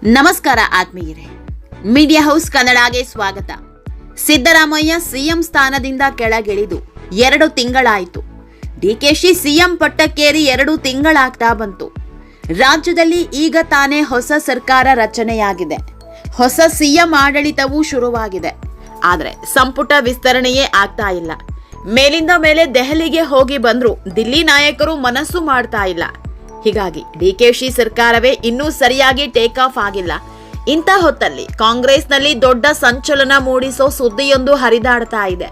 ನಮಸ್ಕಾರ ಆತ್ಮೀಯರೇ, media house ಕನ್ನಡಗೆ ಸ್ವಾಗತ. ಸಿದ್ದರಾಮಯ್ಯ ಸಿಎಂ ಸ್ಥಾನದಿಂದ ಕೆಳಗಿಳಿದು 2 ತಿಂಗಳಾಯಿತು. ಡಿಕೆಶಿ ಸಿಎಂ ಪಟ್ಟಕ್ಕೇರಿ 2 ತಿಂಗಳಾಗ್ತಾ ಬಂತು. ರಾಜ್ಯದಲ್ಲಿ ಈಗ ತಾನೇ ಹೊಸ ಸರ್ಕಾರ ರಚನೆಯಾಗಿದೆ. ಹೊಸ ಸಿಎಂ ಆಡಳಿತವೂ ಶುರುವಾಗಿದೆ. ಆದರೆ ಸಂಪುಟ ವಿಸ್ತರಣೆಯೇ ಆಗ್ತಾ ಇಲ್ಲ. ಮೇಲಿಂದ ಮೇಲೆ ದೆಹಲಿಗೆ ಹೋಗಿ ಬಂದ್ರು ದಿಲ್ಲಿ ನಾಯಕರು ಮನಸ್ಸು ಮಾಡ್ತಾ ಇಲ್ಲ. ಹೀಗಾಗಿ ಡಿಕೆಶಿ ಸರ್ಕಾರವೇ ಇನ್ನೂ ಸರಿಯಾಗಿ ಟೇಕ್ ಆಫ್ ಆಗಿಲ್ಲ. ಇಂಥ ಹೊತ್ತಲ್ಲಿ ಕಾಂಗ್ರೆಸ್ನಲ್ಲಿ ದೊಡ್ಡ ಸಂಚಲನ ಮೂಡಿಸೋ ಸುದ್ದಿಯೊಂದು ಹರಿದಾಡ್ತಾ ಇದೆ.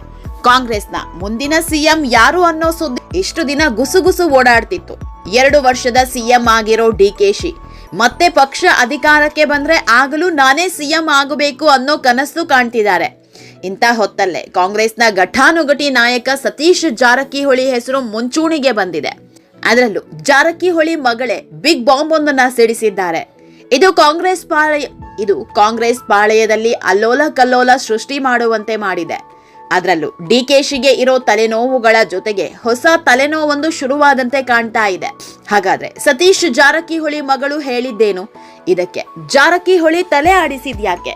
ಕಾಂಗ್ರೆಸ್ನ ಮುಂದಿನ ಸಿಎಂ ಯಾರು ಅನ್ನೋ ಸುದ್ದಿ ಇಷ್ಟು ದಿನ ಗುಸುಗುಸು ಓಡಾಡ್ತಿತ್ತು. 2 ವರ್ಷದ ಸಿಎಂ ಆಗಿರೋ ಡಿಕೆಶಿ ಮತ್ತೆ ಪಕ್ಷ ಅಧಿಕಾರಕ್ಕೆ ಬಂದ್ರೆ ಆಗಲೂ ನಾನೇ ಸಿಎಂ ಆಗಬೇಕು ಅನ್ನೋ ಕನಸು ಕಾಣ್ತಿದ್ದಾರೆ. ಇಂಥ ಹೊತ್ತಲ್ಲೇ ಕಾಂಗ್ರೆಸ್ನ ಘಟಾನುಘಟಿ ನಾಯಕ ಸತೀಶ್ ಜಾರಕಿಹೊಳಿ ಹೆಸರು ಮುಂಚೂಣಿಗೆ ಬಂದಿದೆ. ಅದರಲ್ಲೂ ಜಾರಕಿಹೊಳಿ ಮಗಳೇ ಬಿಗ್ ಬಾಂಬ್ ಒಂದನ್ನ ಸಿಡಿಸಿದ್ದಾರೆ. ಇದು ಕಾಂಗ್ರೆಸ್ ಪಾಳೆಯದಲ್ಲಿ ಅಲ್ಲೋಲ ಕಲ್ಲೋಲ ಸೃಷ್ಟಿ ಮಾಡುವಂತೆ ಮಾಡಿದೆ. ಅದರಲ್ಲೂ ಡಿಕೆಶಿಗೆ ಇರೋ ತಲೆನೋವುಗಳ ಜೊತೆಗೆ ಹೊಸ ತಲೆನೋವೊಂದು ಶುರುವಾದಂತೆ ಕಾಣ್ತಾ ಇದೆ. ಹಾಗಾದ್ರೆ ಸತೀಶ್ ಜಾರಕಿಹೊಳಿ ಮಗಳು ಹೇಳಿದ್ದೇನು? ಇದಕ್ಕೆ ಜಾರಕಿಹೊಳಿ ತಲೆ ಆಡಿಸಿದ್ಯಾಕೆ?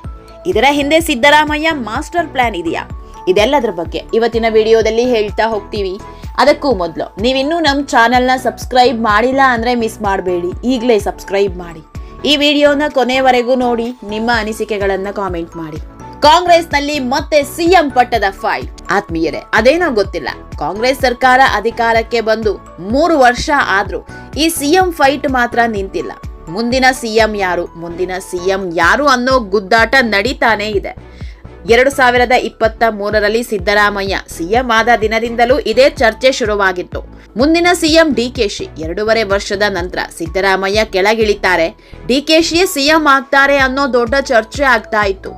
ಇದರ ಹಿಂದೆ ಸಿದ್ದರಾಮಯ್ಯ ಮಾಸ್ಟರ್ ಪ್ಲಾನ್ ಇದೆಯಾ? ಇದೆಲ್ಲದರ ಬಗ್ಗೆ ಇವತ್ತಿನ ವಿಡಿಯೋದಲ್ಲಿ ಹೇಳ್ತಾ ಹೋಗ್ತೀವಿ. ಅದಕ್ಕೂ ಮೊದಲು ನೀವಿನ್ನೂ ನಮ್ಮ ಚಾನೆಲ್ನ ಸಬ್ಸ್ಕ್ರೈಬ್ ಮಾಡಿಲ್ಲ ಅಂದ್ರೆ ಮಿಸ್ ಮಾಡಬೇಡಿ, ಈಗಲೇ ಸಬ್ಸ್ಕ್ರೈಬ್ ಮಾಡಿ. ಈ ವಿಡಿಯೋನ ಕೊನೆವರೆಗೂ ನೋಡಿ, ನಿಮ್ಮ ಅನಿಸಿಕೆಗಳನ್ನ ಕಾಮೆಂಟ್ ಮಾಡಿ. ಕಾಂಗ್ರೆಸ್ನಲ್ಲಿ ಮತ್ತೆ ಸಿಎಂ ಪಟ್ಟದ ಫೈಟ್. ಆತ್ಮೀಯರೇ, ಅದೇನೋ ಗೊತ್ತಿಲ್ಲ, ಕಾಂಗ್ರೆಸ್ ಸರ್ಕಾರ ಅಧಿಕಾರಕ್ಕೆ ಬಂದು 3 ವರ್ಷ ಆದ್ರೂ ಈ ಸಿಎಂ ಫೈಟ್ ಮಾತ್ರ ನಿಂತಿಲ್ಲ. ಮುಂದಿನ ಸಿಎಂ ಯಾರು ಅನ್ನೋ ಗುದ್ದಾಟ ನಡೀತಾನೆ ಇದೆ. 2023ರಲ್ಲಿ ಸಿದ್ದರಾಮಯ್ಯ ಸಿಎಂ ಆದ ದಿನದಿಂದಲೂ ಇದೇ ಚರ್ಚೆ ಶುರುವಾಗಿತ್ತು. ಮುಂದಿನ ಸಿಎಂ ಡಿಕೆಶಿ. 2.5 ವರ್ಷದ ನಂತರ ಸಿದ್ದರಾಮಯ್ಯ ಕೆಳಗಿಳಿತಾರೆ, ಡಿಕೆಶಿಯೇ ಸಿಎಂ ಆಗ್ತಾರೆ ಅನ್ನೋ ದೊಡ್ಡ ಚರ್ಚೆ ಆಗ್ತಾ ಇತ್ತು.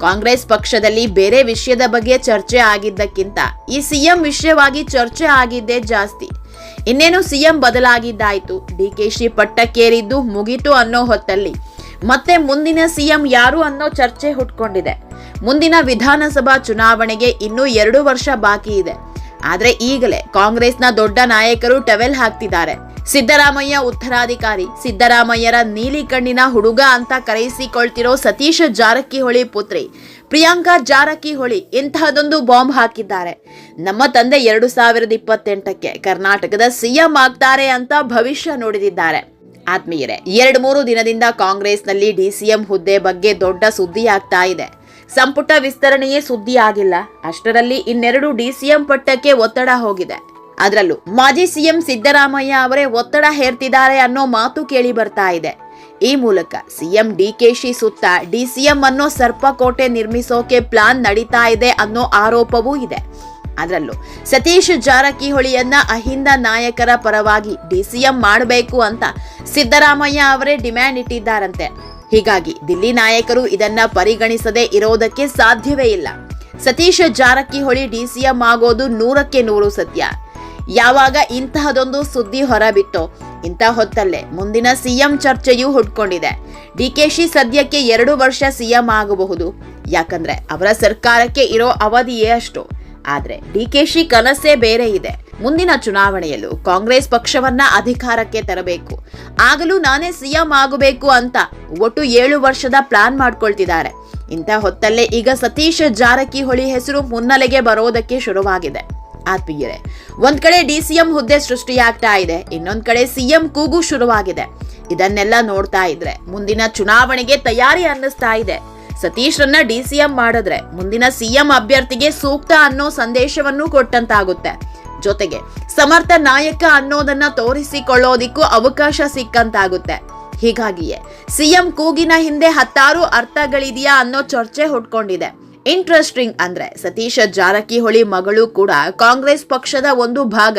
ಕಾಂಗ್ರೆಸ್ ಪಕ್ಷದಲ್ಲಿ ಬೇರೆ ವಿಷಯದ ಬಗ್ಗೆ ಚರ್ಚೆ ಆಗಿದ್ದಕ್ಕಿಂತ ಈ ಸಿಎಂ ವಿಷಯವಾಗಿ ಚರ್ಚೆ ಆಗಿದ್ದೇ ಜಾಸ್ತಿ. ಇನ್ನೇನು ಸಿಎಂ ಬದಲಾಗಿದ್ದಾಯ್ತು, ಡಿಕೆಶಿ ಪಟ್ಟಕ್ಕೇರಿದ್ದು ಮುಗಿತು ಅನ್ನೋ ಹೊತ್ತಲ್ಲಿ ಮತ್ತೆ ಮುಂದಿನ ಸಿಎಂ ಯಾರು ಅನ್ನೋ ಚರ್ಚೆ ಹುಟ್ಕೊಂಡಿದೆ. ಮುಂದಿನ ವಿಧಾನಸಭಾ ಚುನಾವಣೆಗೆ ಇನ್ನೂ 2 ವರ್ಷ ಬಾಕಿ ಇದೆ. ಆದ್ರೆ ಈಗಲೇ ಕಾಂಗ್ರೆಸ್ನ ದೊಡ್ಡ ನಾಯಕರು ಟವೆಲ್ ಹಾಕ್ತಿದ್ದಾರೆ. ಸಿದ್ದರಾಮಯ್ಯ ಉತ್ತರಾಧಿಕಾರಿ, ಸಿದ್ದರಾಮಯ್ಯರ ನೀಲಿ ಕಣ್ಣಿನ ಹುಡುಗ ಅಂತ ಕರೆಯಿಸಿಕೊಳ್ತಿರೋ ಸತೀಶ್ ಜಾರಕಿಹೊಳಿ ಪುತ್ರಿ ಪ್ರಿಯಾಂಕಾ ಜಾರಕಿಹೊಳಿ ಇಂತಹದೊಂದು ಬಾಂಬ್ ಹಾಕಿದ್ದಾರೆ. ನಮ್ಮ ತಂದೆ 2028ಕ್ಕೆ ಕರ್ನಾಟಕದ ಸಿಎಂ ಆಗ್ತಾರೆ ಅಂತ ಭವಿಷ್ಯ ನುಡಿದಿದ್ದಾರೆ. ಆತ್ಮೀಯರೇ, 2-3 ದಿನದಿಂದ ಕಾಂಗ್ರೆಸ್ನಲ್ಲಿ ಡಿಸಿಎಂ ಹುದ್ದೆ ಬಗ್ಗೆ ದೊಡ್ಡ ಸುದ್ದಿ ಆಗ್ತಾ ಇದೆ. ಸಂಪುಟ ವಿಸ್ತರಣೆಯೇ ಸುದ್ದಿ ಆಗಿಲ್ಲ. ಅಷ್ಟರಲ್ಲಿ ಇನ್ನೆರಡು ಡಿಸಿಎಂ ಪಟ್ಟಕ್ಕೆ ಒತ್ತಡ ಹೋಗಿದೆ. ಅದರಲ್ಲೂ ಮಾಜಿ ಸಿಎಂ ಸಿದ್ದರಾಮಯ್ಯ ಅವರೇ ಒತ್ತಡ ಹೇರ್ತಿದ್ದಾರೆ ಅನ್ನೋ ಮಾತು ಕೇಳಿ ಬರ್ತಾ ಇದೆ. ಈ ಮೂಲಕ ಸಿಎಂ ಡಿಕೆಶಿ ಸುತ್ತ ಡಿಸಿಎಂ ಅನ್ನೋ ಸರ್ಪಕೋಟೆ ನಿರ್ಮಿಸೋಕೆ ಪ್ಲಾನ್ ನಡೀತಾ ಇದೆ ಅನ್ನೋ ಆರೋಪವೂ ಇದೆ. ಅದರಲ್ಲೂ ಸತೀಶ್ ಜಾರಕಿಹೊಳಿಯನ್ನ ಅಹಿಂದ ನಾಯಕರ ಪರವಾಗಿ ಡಿಸಿಎಂ ಮಾಡಬೇಕು ಅಂತ ಸಿದ್ದರಾಮಯ್ಯ ಅವರೇ ಡಿಮ್ಯಾಂಡ್ ಇಟ್ಟಿದ್ದಾರಂತೆ. ಹೀಗಾಗಿ ದಿಲ್ಲಿ ನಾಯಕರು ಇದನ್ನ ಪರಿಗಣಿಸದೆ ಇರೋದಕ್ಕೆ ಸಾಧ್ಯವೇ ಇಲ್ಲ. ಸತೀಶ್ ಜಾರಕಿಹೊಳಿ ಡಿಸಿಎಂ ಆಗೋದು 100ಕ್ಕೆ 100 ಸತ್ಯ. ಯಾವಾಗ ಇಂತಹದೊಂದು ಸುದ್ದಿ ಹೊರಬಿತ್ತೋ ಇಂಥ ಹೊತ್ತಲ್ಲೇ ಮುಂದಿನ ಸಿಎಂ ಚರ್ಚೆಯೂ ಹುಟ್ಕೊಂಡಿದೆ. ಡಿಕೆಶಿ ಸದ್ಯಕ್ಕೆ 2 ವರ್ಷ ಸಿಎಂ ಆಗಬಹುದು, ಯಾಕಂದ್ರೆ ಅವರ ಸರ್ಕಾರಕ್ಕೆ ಇರೋ ಅವಧಿಯೇ ಅಷ್ಟು. ಆದ್ರೆ ಡಿಕೆಶಿ ಕನಸೇ ಬೇರೆ ಇದೆ. ಮುಂದಿನ ಚುನಾವಣೆಯಲ್ಲೂ ಕಾಂಗ್ರೆಸ್ ಪಕ್ಷವನ್ನ ಅಧಿಕಾರಕ್ಕೆ ತರಬೇಕು, ಆಗಲೂ ನಾನೇ ಸಿಎಂ ಆಗಬೇಕು ಅಂತ ಒಟ್ಟು 7 ವರ್ಷದ ಪ್ಲಾನ್ ಮಾಡ್ಕೊಳ್ತಿದ್ದಾರೆ. ಇಂಥ ಹೊತ್ತಲ್ಲೇ ಈಗ ಸತೀಶ್ ಜಾರಕಿಹೊಳಿ ಹೆಸರು ಮುನ್ನೆಲೆಗೆ ಬರೋದಕ್ಕೆ ಶುರುವಾಗಿದೆ. ಆತ್ಮೀಯರೇ, ಒಂದ್ ಕಡೆ ಡಿಸಿಎಂ ಹುದ್ದೆ ಸೃಷ್ಟಿಯಾಗ್ತಾ ಇದೆ, ಇನ್ನೊಂದ್ ಕಡೆ ಸಿಎಂ ಕೂಗು ಶುರುವಾಗಿದೆ. ಇದನ್ನೆಲ್ಲ ನೋಡ್ತಾ ಇದ್ರೆ ಮುಂದಿನ ಚುನಾವಣೆಗೆ ತಯಾರಿ ಅನ್ನಿಸ್ತಾ ಇದೆ. ಸತೀಶ್ರನ್ನ ಡಿಸಿಎಂ ಮಾಡಿದ್ರೆ ಮುಂದಿನ ಸಿಎಂ ಅಭ್ಯರ್ಥಿಗೆ ಸೂಕ್ತ ಅನ್ನೋ ಸಂದೇಶವನ್ನು ಕೊಟ್ಟಂತಾಗುತ್ತೆ. ಜೊತೆಗೆ ಸಮರ್ಥ ನಾಯಕ ಅನ್ನೋದನ್ನ ತೋರಿಸಿಕೊಳ್ಳೋದಿಕ್ಕೂ ಅವಕಾಶ ಸಿಕ್ಕಂತಾಗುತ್ತೆ. ಹೀಗಾಗಿಯೇ ಸಿಎಂ ಕೂಗಿನ ಹಿಂದೆ 10 ಅರ್ಥಗಳಿದೆಯಾ ಅನ್ನೋ ಚರ್ಚೆ ಹುಟ್ಕೊಂಡಿದೆ. ಇಂಟ್ರೆಸ್ಟಿಂಗ್ ಅಂದ್ರೆ ಸತೀಶ್ ಜಾರಕಿಹೊಳಿ ಮಗಳು ಕೂಡ ಕಾಂಗ್ರೆಸ್ ಪಕ್ಷದ ಒಂದು ಭಾಗ.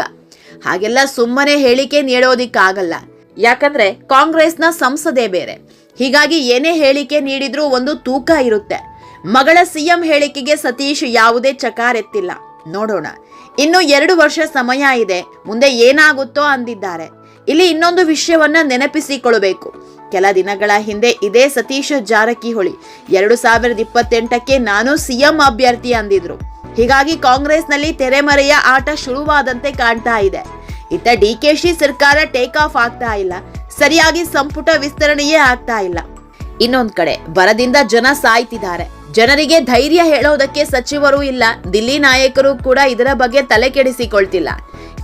ಹಾಗೆಲ್ಲ ಸುಮ್ಮನೆ ಹೇಳಿಕೆ ನೀಡೋದಿಕ್ಕಾಗಲ್ಲ, ಯಾಕಂದ್ರೆ ಕಾಂಗ್ರೆಸ್ನ ಸಂಸದೆ ಬೇರೆ. ಹೀಗಾಗಿ ಏನೇ ಹೇಳಿಕೆ ನೀಡಿದ್ರೂ ಒಂದು ತೂಕ ಇರುತ್ತೆ. ಮಗಳ ಸಿಎಂ ಹೇಳಿಕೆಗೆ ಸತೀಶ್ ಯಾವುದೇ ಚಕಾರೆತ್ತಿಲ್ಲ. ನೋಡೋಣ, ಇನ್ನು 2 ವರ್ಷ ಸಮಯ ಇದೆ, ಮುಂದೆ ಏನಾಗುತ್ತೋ ಅಂದಿದ್ದಾರೆ. ಇಲ್ಲಿ ಇನ್ನೊಂದು ವಿಷಯವನ್ನ ನೆನಪಿಸಿಕೊಳ್ಳಬೇಕು. ಕೆಲ ದಿನಗಳ ಹಿಂದೆ ಇದೇ ಸತೀಶ್ ಜಾರಕಿಹೊಳಿ 2028ಕ್ಕೆ ನಾನು ಸಿಎಂ ಅಭ್ಯರ್ಥಿ ಅಂದಿದ್ರು. ಹೀಗಾಗಿ ಕಾಂಗ್ರೆಸ್ನಲ್ಲಿ ತೆರೆಮರೆಯ ಆಟ ಶುರುವಾದಂತೆ ಕಾಣ್ತಾ ಇದೆ. ಇತ್ತ ಡಿಕೆಶಿ ಸರ್ಕಾರ ಟೇಕ್ ಆಫ್ ಆಗ್ತಾ ಇಲ್ಲ, ಸರಿಯಾಗಿ ಸಂಪುಟ ವಿಸ್ತರಣೆಯೇ ಆಗ್ತಾ ಇಲ್ಲ. ಇನ್ನೊಂದ್ ಕಡೆ ಬರದಿಂದ ಜನ ಸಾಯ್ತಿದ್ದಾರೆ. ಜನರಿಗೆ ಧೈರ್ಯ ಹೇಳೋದಕ್ಕೆ ಸಚಿವರು ಇಲ್ಲ, ದಿಲ್ಲಿ ನಾಯಕರು ಕೂಡ ಇದರ ಬಗ್ಗೆ ತಲೆ ಕೆಡಿಸಿಕೊಳ್ತಿಲ್ಲ.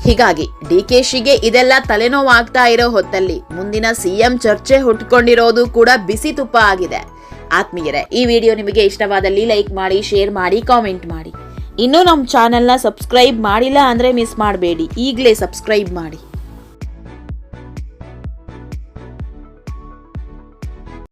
ಹೀಗಾಗಿ ಡಿಕೆಶಿಗೆ ಇದೆಲ್ಲ ತಲೆನೋವಾಗ್ತಾ ಇರೋ ಹೊತ್ತಲ್ಲಿ ಮುಂದಿನ ಸಿಎಂ ಚರ್ಚೆ ಹುಟ್ಕೊಂಡಿರೋದು ಕೂಡ ಬಿಸಿ ತುಪ್ಪ ಆಗಿದೆ. ಆತ್ಮೀಯರೇ, ಈ ವಿಡಿಯೋ ನಿಮಗೆ ಇಷ್ಟವಾದಲ್ಲಿ ಲೈಕ್ ಮಾಡಿ, ಶೇರ್ ಮಾಡಿ, ಕಾಮೆಂಟ್ ಮಾಡಿ. ಇನ್ನೂ ನಮ್ಮ ಚಾನೆಲ್ನ ಸಬ್ಸ್ಕ್ರೈಬ್ ಮಾಡಿಲ್ಲ ಅಂದ್ರೆ ಮಿಸ್ ಮಾಡಬೇಡಿ, ಈಗಲೇ ಸಬ್ಸ್ಕ್ರೈಬ್ ಮಾಡಿ.